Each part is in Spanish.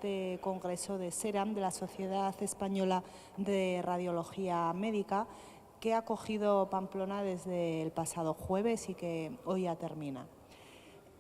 este congreso de SERAM, de la Sociedad Española de Radiología Médica, que ha acogido Pamplona desde el pasado jueves y que hoy ya termina.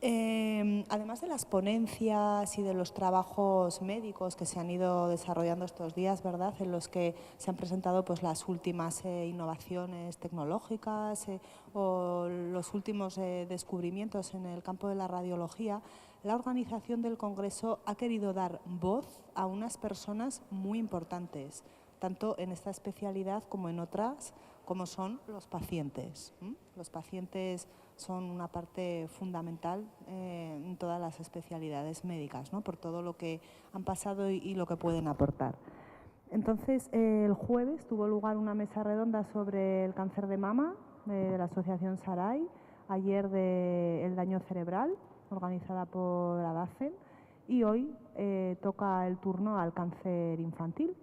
Además de las ponencias y de los trabajos médicos que se han ido desarrollando estos días, ¿verdad?, en los que se han presentado pues, las últimas innovaciones tecnológicas o los últimos descubrimientos en el campo de la radiología, la organización del Congreso ha querido dar voz a unas personas muy importantes, tanto en esta especialidad como en otras, como son los pacientes. Los pacientes son una parte fundamental en todas las especialidades médicas, ¿no?, por todo lo que han pasado y lo que pueden aportar. Entonces, el jueves tuvo lugar una mesa redonda sobre el cáncer de mama de la Asociación SARAI, ayer del daño cerebral, organizada por ADACEN, y hoy toca el turno al cáncer infantil,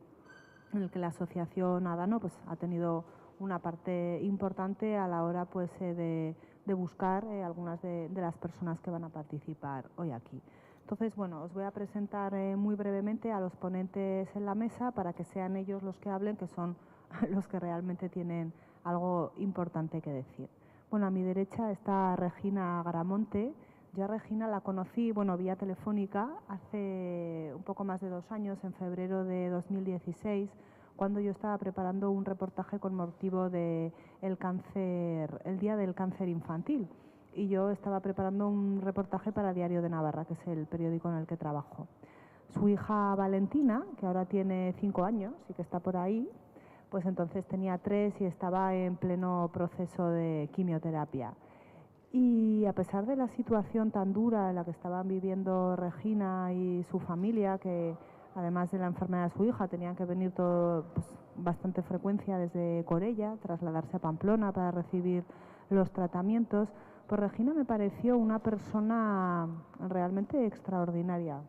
en el que la asociación ADANO pues, ha tenido una parte importante a la hora pues, de buscar algunas de las personas que van a participar hoy aquí. Entonces, bueno, os voy a presentar muy brevemente a los ponentes en la mesa para que sean ellos los que hablen, que son los que realmente tienen algo importante que decir. Bueno, a mi derecha está Regina Garamonte. Yo a Regina la conocí, bueno, vía telefónica hace un poco más de 2 años, en febrero de 2016, cuando yo estaba preparando un reportaje con motivo de el Día del Cáncer Infantil. Y yo estaba preparando un reportaje para Diario de Navarra, que es el periódico en el que trabajo. Su hija Valentina, que ahora tiene 5 años y que está por ahí, pues entonces tenía 3 y estaba en pleno proceso de quimioterapia. Y a pesar de la situación tan dura en la que estaban viviendo Regina y su familia, que además de la enfermedad de su hija tenían que venir todo, pues, bastante frecuencia desde Corella, trasladarse a Pamplona para recibir los tratamientos, pues Regina me pareció una persona realmente extraordinaria.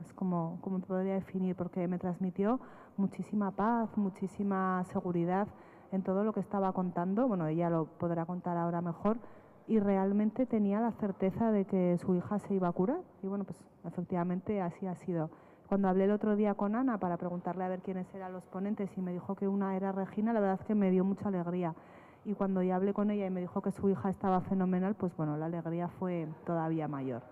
Es como te podría definir, porque me transmitió muchísima paz, muchísima seguridad en todo lo que estaba contando. Bueno, ella lo podrá contar ahora mejor, y realmente tenía la certeza de que su hija se iba a curar. Y bueno, pues efectivamente así ha sido. Cuando hablé el otro día con Ana para preguntarle a ver quiénes eran los ponentes y me dijo que una era Regina, la verdad es que me dio mucha alegría. Y cuando ya hablé con ella y me dijo que su hija estaba fenomenal, pues bueno, la alegría fue todavía mayor.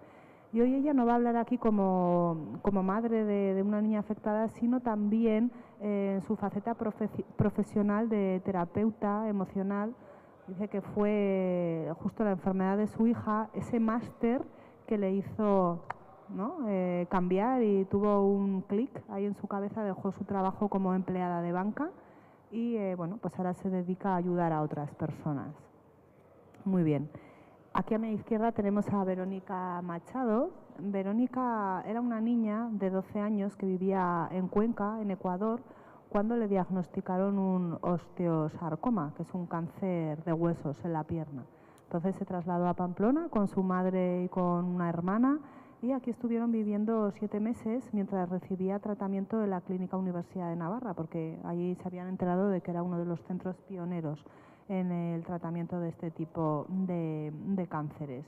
Y hoy ella no va a hablar aquí como madre de una niña afectada, sino también en su faceta profesional de terapeuta emocional. Dice que fue justo la enfermedad de su hija, ese máster que le hizo, ¿no?, cambiar, y tuvo un clic ahí en su cabeza, dejó su trabajo como empleada de banca y bueno, pues ahora se dedica a ayudar a otras personas. Muy bien. Aquí a mi izquierda tenemos a Verónica Machado. Verónica era una niña de 12 años que vivía en Cuenca, en Ecuador, cuando le diagnosticaron un osteosarcoma, que es un cáncer de huesos en la pierna. Entonces se trasladó a Pamplona con su madre y con una hermana, y aquí estuvieron viviendo 7 meses mientras recibía tratamiento en la Clínica Universidad de Navarra, porque allí se habían enterado de que era uno de los centros pioneros en el tratamiento de este tipo de cánceres.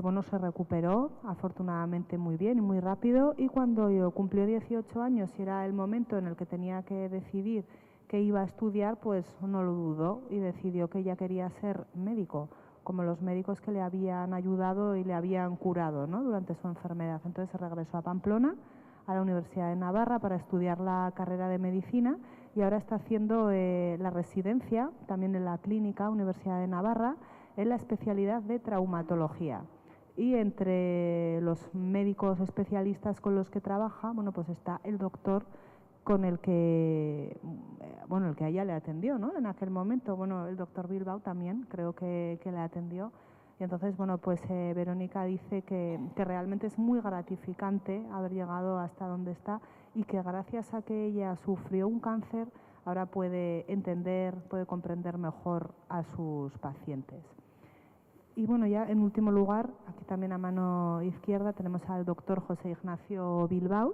Bueno, se recuperó afortunadamente muy bien y muy rápido, y cuando cumplió 18 años y era el momento en el que tenía que decidir qué iba a estudiar, pues no lo dudó y decidió que ella quería ser médico, como los médicos que le habían ayudado y le habían curado, ¿no?, durante su enfermedad. Entonces se regresó a Pamplona, a la Universidad de Navarra, para estudiar la carrera de medicina, y ahora está haciendo la residencia también en la Clínica Universidad de Navarra, en la especialidad de traumatología. Y entre los médicos especialistas con los que trabaja, bueno, pues está el doctor con el que, bueno, el que a ella le atendió, ¿no?, en aquel momento. Bueno, el doctor Bilbao también creo que le atendió. Y entonces, bueno, pues Verónica dice que realmente es muy gratificante haber llegado hasta donde está, y que gracias a que ella sufrió un cáncer, ahora puede entender, puede comprender mejor a sus pacientes. Y bueno, ya en último lugar, aquí también a mano izquierda tenemos al doctor José Ignacio Bilbao.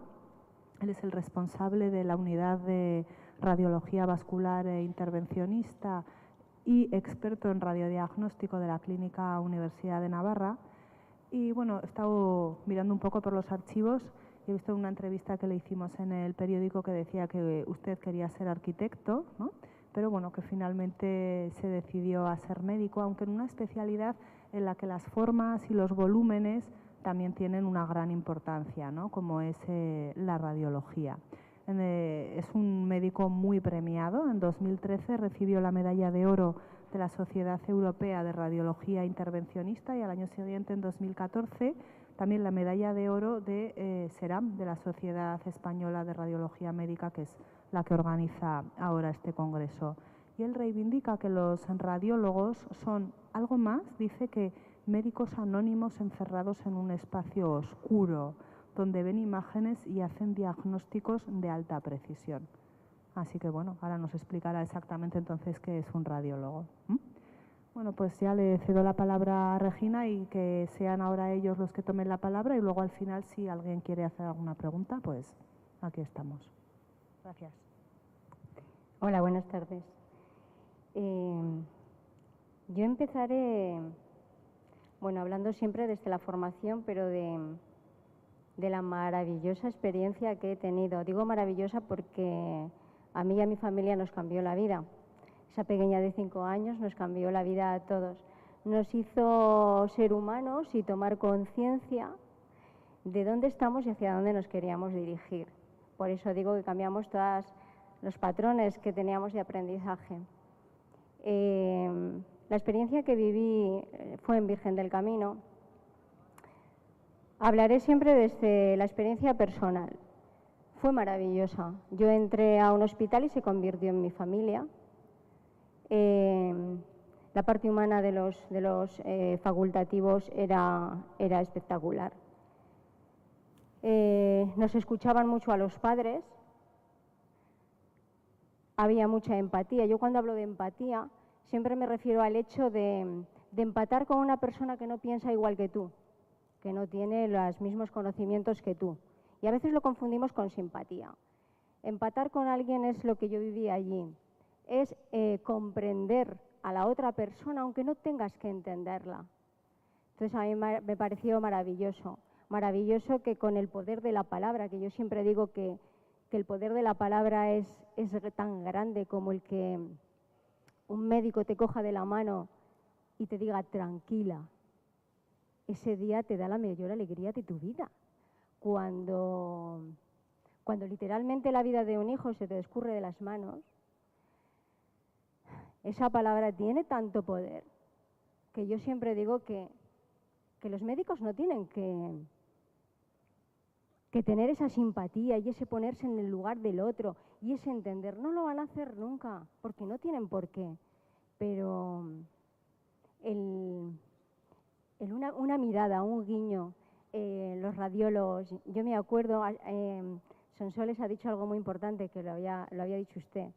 Él es el responsable de la unidad de radiología vascular e intervencionista y experto en radiodiagnóstico de la Clínica Universidad de Navarra. Y bueno, he estado mirando un poco por los archivos Yo he visto una entrevista que le hicimos en el periódico que decía que usted quería ser arquitecto, ¿no? Pero bueno, que finalmente se decidió a ser médico, aunque en una especialidad en la que las formas y los volúmenes también tienen una gran importancia, ¿no? Como es la radiología. Es un médico muy premiado. En 2013 recibió la medalla de oro de la Sociedad Europea de Radiología Intervencionista y al año siguiente, en 2014, también la medalla de oro de SERAM, de la Sociedad Española de Radiología Médica, que es la que organiza ahora este congreso. Y él reivindica que los radiólogos son algo más, dice, que médicos anónimos encerrados en un espacio oscuro, donde ven imágenes y hacen diagnósticos de alta precisión. Así que bueno, ahora nos explicará exactamente entonces qué es un radiólogo. Bueno, pues ya le cedo la palabra a Regina y que sean ahora ellos los que tomen la palabra y luego al final, si alguien quiere hacer alguna pregunta, pues aquí estamos. Gracias. Hola, buenas tardes. Yo empezaré, bueno, hablando siempre desde la formación, pero de la maravillosa experiencia que he tenido. Digo maravillosa porque a mí y a mi familia nos cambió la vida. Esa pequeña de 5 años nos cambió la vida a todos. Nos hizo ser humanos y tomar conciencia de dónde estamos y hacia dónde nos queríamos dirigir. Por eso digo que cambiamos todos los patrones que teníamos de aprendizaje. La experiencia que viví fue en Virgen del Camino. Hablaré siempre desde la experiencia personal. Fue maravillosa. Yo entré a un hospital y se convirtió en mi familia. La parte humana de los facultativos era espectacular. Nos escuchaban mucho a los padres. Había mucha empatía. Yo cuando hablo de empatía siempre me refiero al hecho de empatar con una persona que no piensa igual que tú, que no tiene los mismos conocimientos que tú. Y a veces lo confundimos con simpatía. Empatar con alguien es lo que yo viví allí. Es comprender a la otra persona aunque no tengas que entenderla. Entonces a mí me pareció maravilloso. Maravilloso que con el poder de la palabra, que yo siempre digo que el poder de la palabra es tan grande como el que un médico te coja de la mano y te diga tranquila. Ese día te da la mayor alegría de tu vida. Cuando literalmente la vida de un hijo se te escurre de las manos, esa palabra tiene tanto poder que yo siempre digo que los médicos no tienen que tener esa simpatía y ese ponerse en el lugar del otro y ese entender. No lo van a hacer nunca, porque no tienen por qué. Pero una mirada, un guiño, los radiólogos, yo me acuerdo, Sonsoles ha dicho algo muy importante que lo había dicho usted.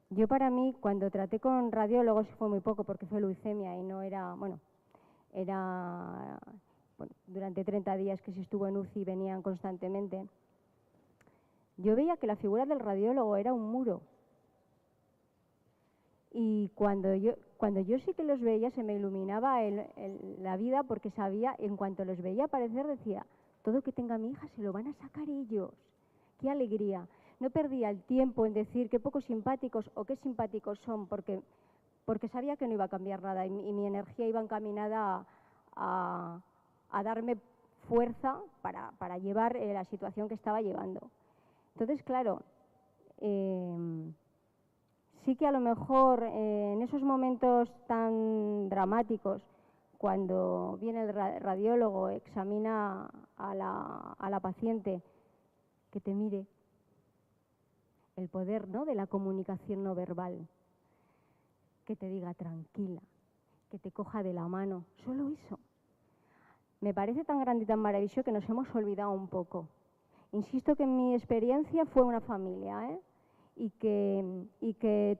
Yo para mí, cuando traté con radiólogos, fue muy poco porque fue leucemia y no era, bueno, durante 30 días que se estuvo en UCI venían constantemente. Yo veía que la figura del radiólogo era un muro. Y cuando yo sí que los veía se me iluminaba la vida porque sabía, en cuanto los veía aparecer decía, todo que tenga mi hija se lo van a sacar ellos. ¡Qué alegría! No perdía el tiempo en decir qué poco simpáticos o qué simpáticos son porque sabía que no iba a cambiar nada y mi energía iba encaminada a darme fuerza para llevar la situación que estaba llevando. Entonces, claro, sí que a lo mejor en esos momentos tan dramáticos, cuando viene el radiólogo, examina a la paciente, que te mire, el poder, ¿no?, de la comunicación no verbal, que te diga tranquila, que te coja de la mano, solo eso. Me parece tan grande y tan maravilloso que nos hemos olvidado un poco. Insisto que en mi experiencia fue una familia, y que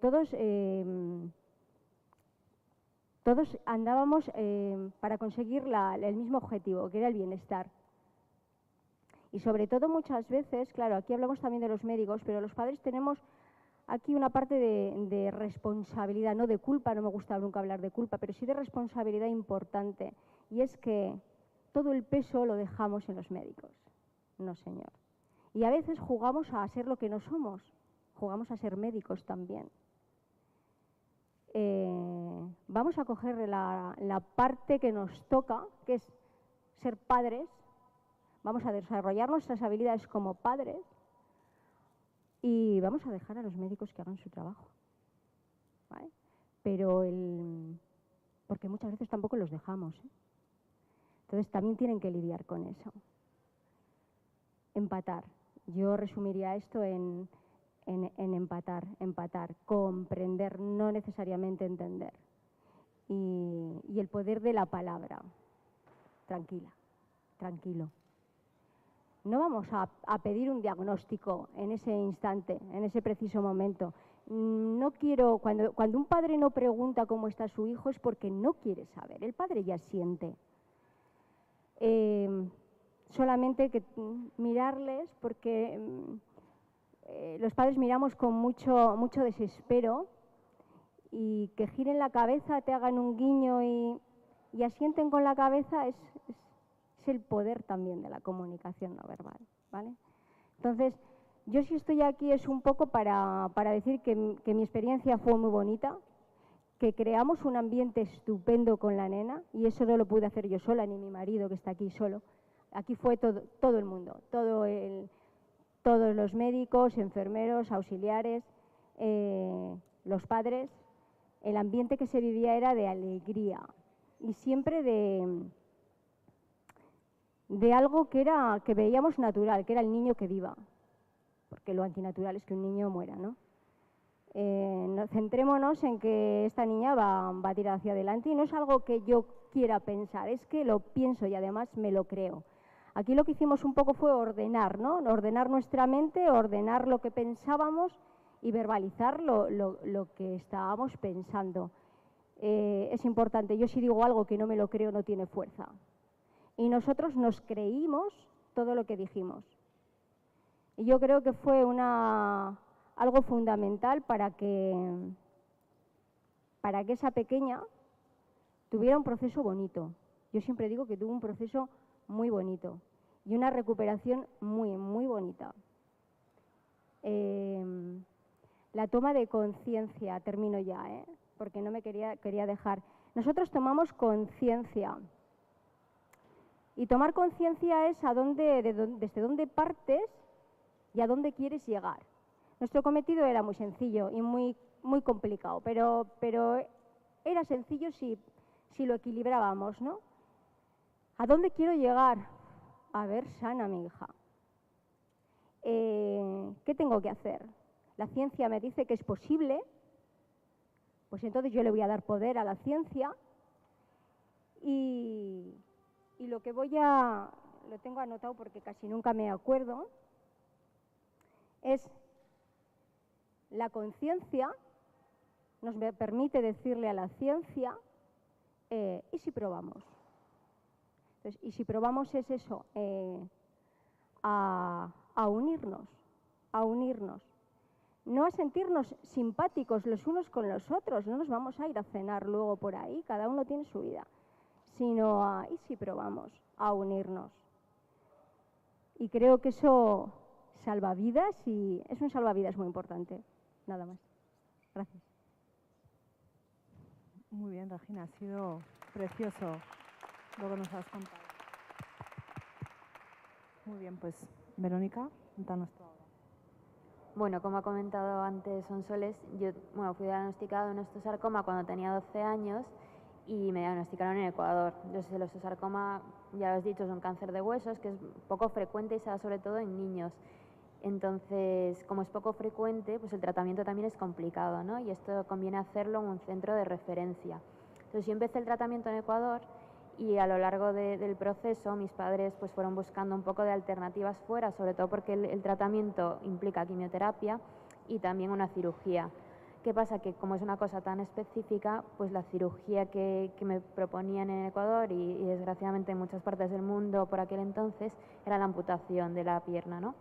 todos andábamos para conseguir el mismo objetivo, que era el bienestar. Y sobre todo muchas veces, claro, aquí hablamos también de los médicos, pero los padres tenemos aquí una parte de responsabilidad, no de culpa, no me gusta nunca hablar de culpa, pero sí de responsabilidad importante. Y es que todo el peso lo dejamos en los médicos. No, señor. Y a veces jugamos a ser lo que no somos, jugamos a ser médicos también. Vamos a coger la parte que nos toca, que es ser padres, vamos a desarrollar nuestras habilidades como padres y vamos a dejar a los médicos que hagan su trabajo, ¿vale? Pero porque muchas veces tampoco los dejamos, ¿eh? Entonces también tienen que lidiar con eso. Empatar. Yo resumiría esto en empatar, comprender, no necesariamente entender. Y el poder de la palabra. Tranquila, tranquilo. No vamos a pedir un diagnóstico en ese instante, en ese preciso momento. No quiero, cuando un padre no pregunta cómo está su hijo es porque no quiere saber. El padre ya siente. Solamente que mirarles, porque los padres miramos con mucho desespero, y que giren la cabeza, te hagan un guiño y asienten con la cabeza es el poder también de la comunicación no verbal, ¿vale? Entonces, yo si estoy aquí es un poco para decir que mi experiencia fue muy bonita, que creamos un ambiente estupendo con la nena, y eso no lo pude hacer yo sola, ni mi marido que está aquí solo. Aquí fue todo el mundo, todos los médicos, enfermeros, auxiliares, los padres. El ambiente que se vivía era de alegría y siempre de algo que veíamos natural, que era el niño que viva, porque lo antinatural es que un niño muera, ¿no? Centrémonos en que esta niña va a tirar hacia adelante, y no es algo que yo quiera pensar, es que lo pienso y además me lo creo. Aquí lo que hicimos un poco fue ordenar, ¿no? Ordenar nuestra mente, ordenar lo que pensábamos y verbalizar lo que estábamos pensando. Es importante. Yo si digo algo que no me lo creo, no tiene fuerza. Y nosotros nos creímos todo lo que dijimos. Y yo creo que fue algo fundamental para que esa pequeña tuviera un proceso bonito. Yo siempre digo que tuvo un proceso muy bonito y una recuperación muy, muy bonita. La toma de conciencia, termino ya, porque no me quería dejar. Nosotros tomamos conciencia. Y tomar conciencia es desde dónde partes y a dónde quieres llegar. Nuestro cometido era muy sencillo y muy, muy complicado, pero era sencillo si lo equilibrábamos, ¿no? ¿A dónde quiero llegar? A ver sana a mi hija. ¿Qué tengo que hacer? La ciencia me dice que es posible, pues entonces yo le voy a dar poder a la ciencia y lo que lo tengo anotado porque casi nunca me acuerdo, es la conciencia nos permite decirle a la ciencia, ¿y si probamos? Entonces, y si probamos es eso, a unirnos, no a sentirnos simpáticos los unos con los otros, no nos vamos a ir a cenar luego por ahí, cada uno tiene su vida, sino ¿y si probamos? A unirnos. Y creo que eso salva vidas y es un salvavidas muy importante. Nada más. Gracias. Muy bien, Regina, ha sido precioso lo que nos has contado. Muy bien, pues Verónica, cuéntanos tú ahora. Bueno, como ha comentado antes Sonsoles, yo fui diagnosticada de un osteosarcoma cuando tenía 12 años y me diagnosticaron en Ecuador. Entonces el osteosarcoma, ya lo has dicho, es un cáncer de huesos que es poco frecuente y se da sobre todo en niños. Entonces, como es poco frecuente, pues el tratamiento también es complicado, ¿no? Y esto conviene hacerlo en un centro de referencia. Entonces yo empecé el tratamiento en Ecuador y a lo largo del proceso mis padres pues fueron buscando un poco de alternativas fuera, sobre todo porque el tratamiento implica quimioterapia y también una cirugía. ¿Qué pasa? Que como es una cosa tan específica, pues la cirugía que me proponían en Ecuador y desgraciadamente en muchas partes del mundo por aquel entonces era la amputación de la pierna, ¿no?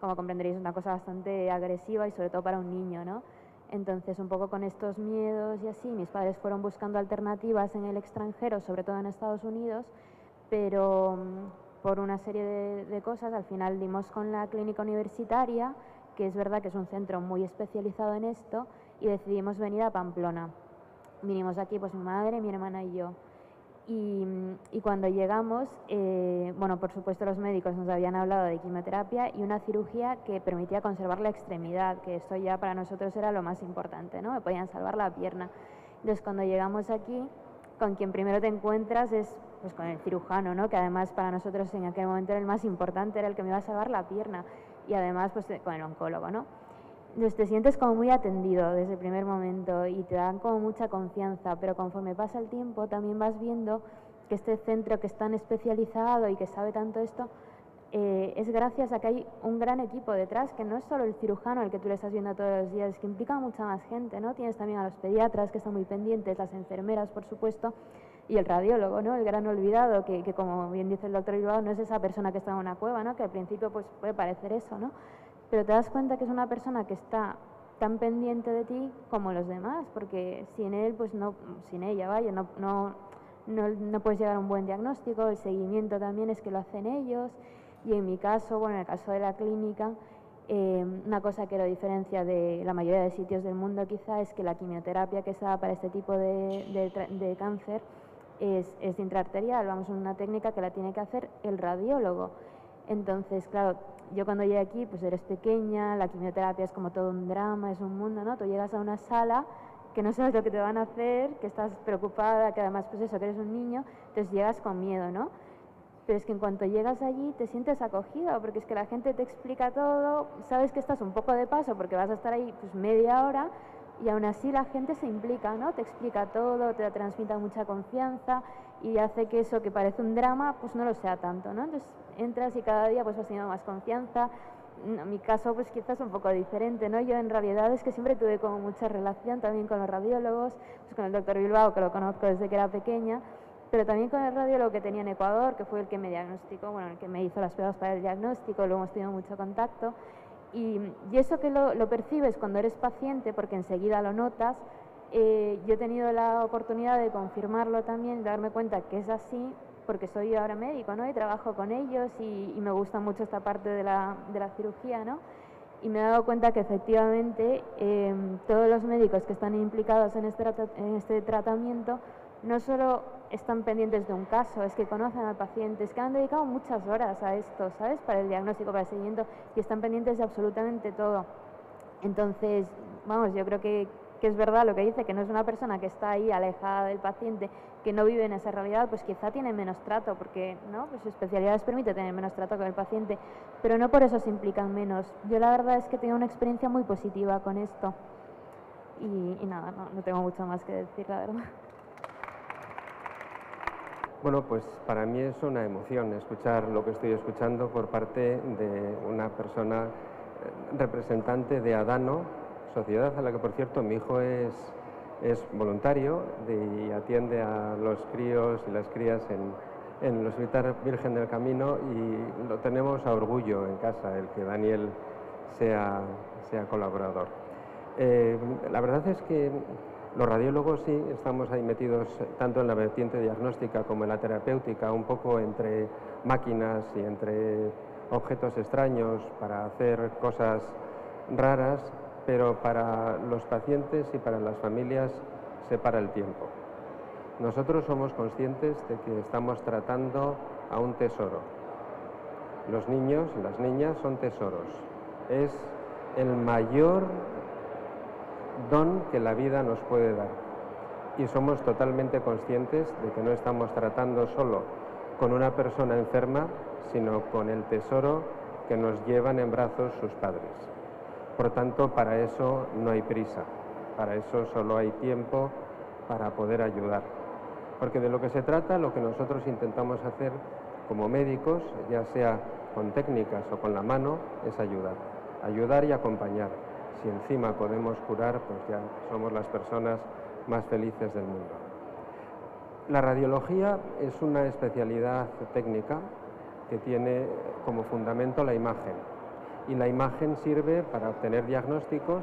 Como comprenderéis, es una cosa bastante agresiva y sobre todo para un niño, ¿no? Entonces, un poco con estos miedos y así, mis padres fueron buscando alternativas en el extranjero, sobre todo en Estados Unidos, pero por una serie de cosas al final dimos con la clínica universitaria, que es verdad que es un centro muy especializado en esto, y decidimos venir a Pamplona. Vinimos aquí pues mi madre, mi hermana y yo. Y cuando llegamos, bueno, por supuesto los médicos nos habían hablado de quimioterapia y una cirugía que permitía conservar la extremidad, que esto ya para nosotros era lo más importante, ¿no? Me podían salvar la pierna. Entonces cuando llegamos aquí, con quien primero te encuentras es pues con el cirujano, ¿no? Que además para nosotros en aquel momento era el más importante, era el que me iba a salvar la pierna, y además pues con el oncólogo, ¿no? Entonces te sientes como muy atendido desde el primer momento y te dan como mucha confianza, pero conforme pasa el tiempo también vas viendo que este centro que es tan especializado y que sabe tanto esto, es gracias a que hay un gran equipo detrás, que no es solo el cirujano el que tú le estás viendo todos los días, es que implica a mucha más gente, ¿no? Tienes también a los pediatras que están muy pendientes, las enfermeras, por supuesto, y el radiólogo, ¿no? El gran olvidado, que como bien dice el doctor Bilbao, no es esa persona que está en una cueva, ¿no? Que al principio pues puede parecer eso, ¿no? Pero te das cuenta que es una persona que está tan pendiente de ti como los demás, porque sin él, pues no, sin ella, vaya, no puedes llegar a un buen diagnóstico. El seguimiento también es que lo hacen ellos, y en mi caso, bueno, en el caso de la clínica, una cosa que lo diferencia de la mayoría de sitios del mundo quizá es que la quimioterapia que se da para este tipo de cáncer es intraarterial, vamos, una técnica que la tiene que hacer el radiólogo. Entonces, claro, yo cuando llegué aquí, pues eres pequeña, la quimioterapia es como todo un drama, es un mundo, ¿no? Tú llegas a una sala que no sabes lo que te van a hacer, que estás preocupada, que además, pues eso, que eres un niño, entonces llegas con miedo, ¿no? Pero es que en cuanto llegas allí te sientes acogido, porque es que la gente te explica todo, sabes que estás un poco de paso porque vas a estar ahí pues media hora, y aún así la gente se implica, ¿no? Te explica todo, te transmite mucha confianza y hace que eso que parece un drama pues no lo sea tanto, ¿no? Entonces entras y cada día pues vas teniendo más confianza. En mi caso pues quizás un poco diferente, ¿no? Yo en realidad es que siempre tuve como mucha relación también con los radiólogos, pues con el doctor Bilbao, que lo conozco desde que era pequeña, pero también con el radiólogo que tenía en Ecuador, que fue el que me diagnosticó, bueno, el que me hizo las pruebas para el diagnóstico, luego hemos tenido mucho contacto. Y eso que lo percibes cuando eres paciente, porque enseguida lo notas, yo he tenido la oportunidad de confirmarlo también, de darme cuenta que es así, porque soy ahora médico, ¿no? Y trabajo con ellos y me gusta mucho esta parte de la cirugía, ¿no? Y me he dado cuenta que efectivamente todos los médicos que están implicados en este tratamiento no solo están pendientes de un caso, es que conocen al paciente, es que han dedicado muchas horas a esto, ¿sabes? Para el diagnóstico, para el seguimiento, y están pendientes de absolutamente todo. Entonces, vamos, yo creo que es verdad lo que dice, que no es una persona que está ahí alejada del paciente, que no vive en esa realidad, pues quizá tiene menos trato, porque ¿no? Pues su especialidad les permite tener menos trato con el paciente, pero no por eso se implican menos. Yo la verdad es que tengo una experiencia muy positiva con esto, y nada, no tengo mucho más que decir, la verdad. Bueno, pues para mí es una emoción escuchar lo que estoy escuchando por parte de una persona representante de Adano, sociedad a la que, por cierto, mi hijo es voluntario y atiende a los críos y las crías en el Hospital Virgen del Camino, y lo tenemos a orgullo en casa, el que Daniel sea colaborador. La verdad es que los radiólogos sí estamos ahí metidos tanto en la vertiente diagnóstica como en la terapéutica, un poco entre máquinas y entre objetos extraños para hacer cosas raras, pero para los pacientes y para las familias se para el tiempo. Nosotros somos conscientes de que estamos tratando a un tesoro. Los niños y las niñas son tesoros. Es el mayor don que la vida nos puede dar, y somos totalmente conscientes de que no estamos tratando solo con una persona enferma, sino con el tesoro que nos llevan en brazos sus padres. Por tanto, para eso no hay prisa, para eso solo hay tiempo para poder ayudar, porque de lo que se trata, lo que nosotros intentamos hacer como médicos, ya sea con técnicas o con la mano, es ayudar y acompañar. Si encima podemos curar, pues ya somos las personas más felices del mundo. La radiología es una especialidad técnica que tiene como fundamento la imagen, y la imagen sirve para obtener diagnósticos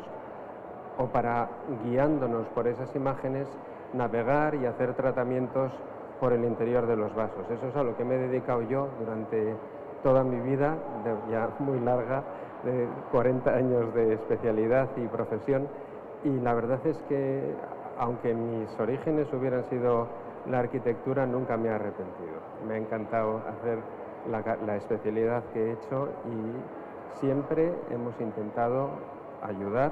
o para, guiándonos por esas imágenes, navegar y hacer tratamientos por el interior de los vasos. Eso es a lo que me he dedicado yo durante toda mi vida, ya muy larga, de 40 años de especialidad y profesión, y la verdad es que, aunque mis orígenes hubieran sido la arquitectura, nunca me he arrepentido. Me ha encantado hacer la especialidad que he hecho y siempre hemos intentado ayudar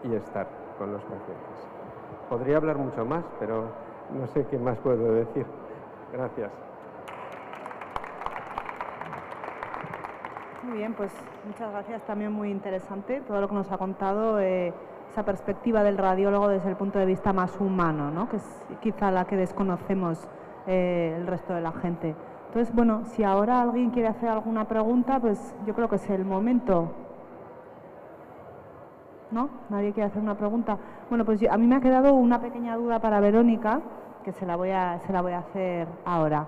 y estar con los pacientes. Podría hablar mucho más, pero no sé qué más puedo decir. Gracias. Muy bien, pues muchas gracias. También muy interesante todo lo que nos ha contado, esa perspectiva del radiólogo desde el punto de vista más humano, ¿no? Que es quizá la que desconocemos el resto de la gente. Entonces, bueno, si ahora alguien quiere hacer alguna pregunta, pues yo creo que es el momento. ¿No? ¿Nadie quiere hacer una pregunta? Bueno, pues a mí me ha quedado una pequeña duda para Verónica, que se la voy a hacer ahora.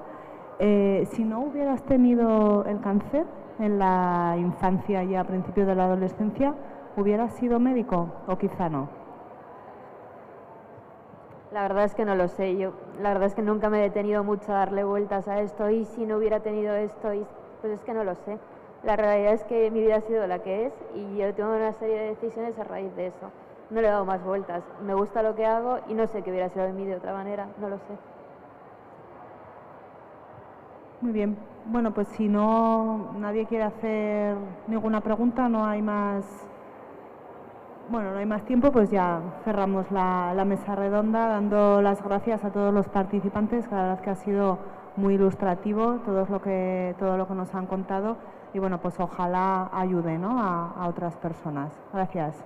Si no hubieras tenido el cáncer en la infancia y a principios de la adolescencia, ¿hubieras sido médico o quizá no? La verdad es que no lo sé. La verdad es que nunca me he detenido mucho a darle vueltas a esto, y si no hubiera tenido esto, pues es que no lo sé. La realidad es que mi vida ha sido la que es y yo tengo una serie de decisiones a raíz de eso. No le he dado más vueltas. Me gusta lo que hago y no sé qué hubiera sido de mí de otra manera, no lo sé. Muy bien. Bueno, pues si no nadie quiere hacer ninguna pregunta, no hay más tiempo, pues ya cerramos la mesa redonda, dando las gracias a todos los participantes, que la verdad que ha sido muy ilustrativo todo lo que nos han contado, y bueno, pues ojalá ayude, ¿no?, a otras personas. Gracias.